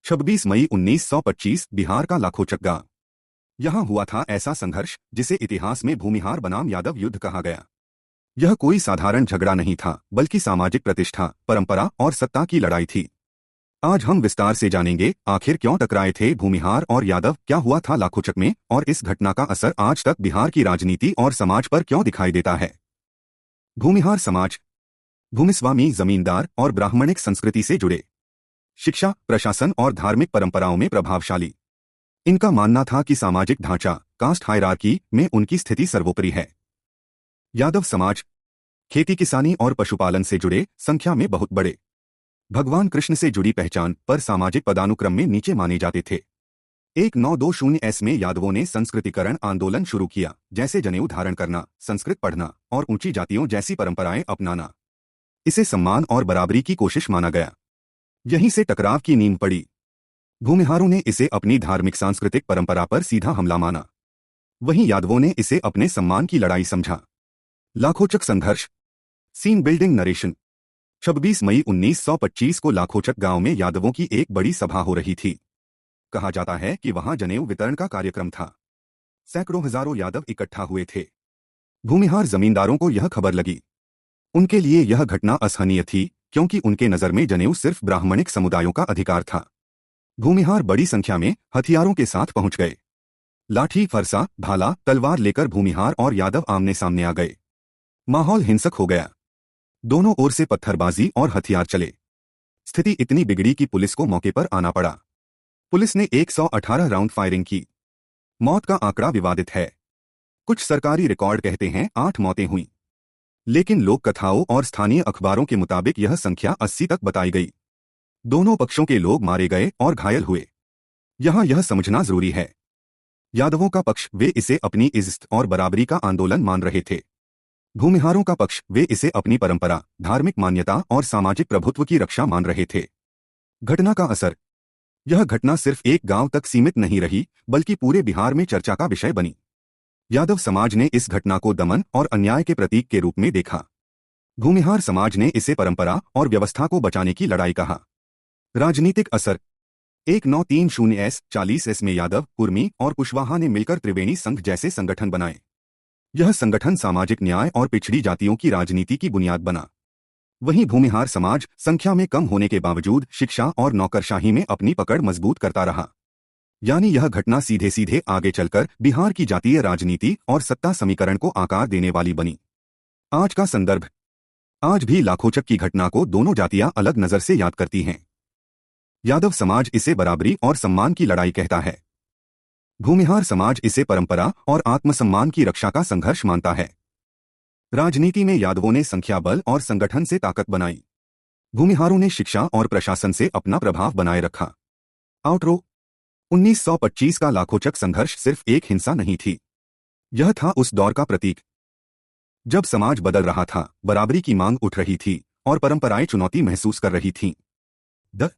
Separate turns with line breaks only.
26 मई 1925 बिहार का लाखोचक गांव। यहां हुआ था ऐसा संघर्ष जिसे इतिहास में भूमिहार बनाम यादव युद्ध कहा गया। यह कोई साधारण झगड़ा नहीं था, बल्कि सामाजिक प्रतिष्ठा, परंपरा और सत्ता की लड़ाई थी। आज हम विस्तार से जानेंगे आखिर क्यों टकराए थे भूमिहार और यादव, क्या हुआ था लाखोचक में, और इस घटना का असर आज तक बिहार की राजनीति और समाज पर क्यों दिखाई देता है। भूमिहार समाज भूमिस्वामी जमींदार और ब्राह्मणिक संस्कृति से जुड़े, शिक्षा, प्रशासन और धार्मिक परंपराओं में प्रभावशाली। इनका मानना था कि सामाजिक ढांचा, कास्ट हायरार्की में उनकी स्थिति सर्वोपरि है। यादव समाज खेती किसानी और पशुपालन से जुड़े, संख्या में बहुत बड़े। भगवान कृष्ण से जुड़ी पहचान पर सामाजिक पदानुक्रम में नीचे माने जाते थे। 1920 में यादवों ने संस्कृतिकरण आंदोलन शुरू किया, जैसे जनेऊ धारण करना, संस्कृत पढ़ना और ऊंची जातियों जैसी परंपराएं अपनाना। इसे सम्मान और बराबरी की कोशिश माना गया। यहीं से टकराव की नींव पड़ी। भूमिहारों ने इसे अपनी धार्मिक सांस्कृतिक परंपरा पर सीधा हमला माना, वहीं यादवों ने इसे अपने सम्मान की लड़ाई समझा। लाखोचक संघर्ष। Scene building narration. 26 मई 1925 को लाखोचक गांव में यादवों की एक बड़ी सभा हो रही थी। कहा जाता है कि वहां जनेऊ वितरण का कार्यक्रम था। सैकड़ों हजारों यादव इकट्ठा हुए थे। भूमिहार जमींदारों को यह खबर लगी। उनके लिए यह घटना असहनीय थी, क्योंकि उनके नजर में जनेऊ सिर्फ ब्राह्मणिक समुदायों का अधिकार था। भूमिहार बड़ी संख्या में हथियारों के साथ पहुंच गए। लाठी, फरसा, भाला, तलवार लेकर भूमिहार और यादव आमने सामने आ गए। माहौल हिंसक हो गया। दोनों ओर से पत्थरबाजी और हथियार चले। स्थिति इतनी बिगड़ी कि पुलिस को मौके पर आना पड़ा। पुलिस ने 118 राउंड फायरिंग की। मौत का आंकड़ा विवादित है। कुछ सरकारी रिकॉर्ड कहते हैं 8 मौतें हुईं, लेकिन लोक कथाओं और स्थानीय अखबारों के मुताबिक यह संख्या 80 तक बताई गई। दोनों पक्षों के लोग मारे गए और घायल हुए। यहां यह समझना जरूरी है, यादवों का पक्ष, वे इसे अपनी इज्जत और बराबरी का आंदोलन मान रहे थे। भूमिहारों का पक्ष, वे इसे अपनी परंपरा, धार्मिक मान्यता और सामाजिक प्रभुत्व की रक्षा मान रहे थे। घटना का असर। यह घटना सिर्फ एक गांव तक सीमित नहीं रही, बल्कि पूरे बिहार में चर्चा का विषय बनी। यादव समाज ने इस घटना को दमन और अन्याय के प्रतीक के रूप में देखा। भूमिहार समाज ने इसे परंपरा और व्यवस्था को बचाने की लड़ाई कहा। राजनीतिक असर। 1930-40 में यादव, कुर्मी और कुशवाहा ने मिलकर त्रिवेणी संघ जैसे संगठन बनाए। यह संगठन सामाजिक न्याय और पिछड़ी जातियों की राजनीति की बुनियाद बना। वहीं भूमिहार समाज संख्या में कम होने के बावजूद शिक्षा और नौकरशाही में अपनी पकड़ मजबूत करता रहा। यानी यह घटना सीधे सीधे आगे चलकर बिहार की जातीय राजनीति और सत्ता समीकरण को आकार देने वाली बनी। आज का संदर्भ। आज भी लाखोचक की घटना को दोनों जातियां अलग नजर से याद करती हैं। यादव समाज इसे बराबरी और सम्मान की लड़ाई कहता है। भूमिहार समाज इसे परंपरा और आत्मसम्मान की रक्षा का संघर्ष मानता है। राजनीति में यादवों ने संख्या बल और संगठन से ताकत बनाई। भूमिहारों ने शिक्षा और प्रशासन से अपना प्रभाव बनाए रखा। आउटरो। 1925 का लाखोचक संघर्ष सिर्फ एक हिंसा नहीं थी, यह था उस दौर का प्रतीक जब समाज बदल रहा था, बराबरी की मांग उठ रही थी और परंपराएं चुनौती महसूस कर रही थीं। द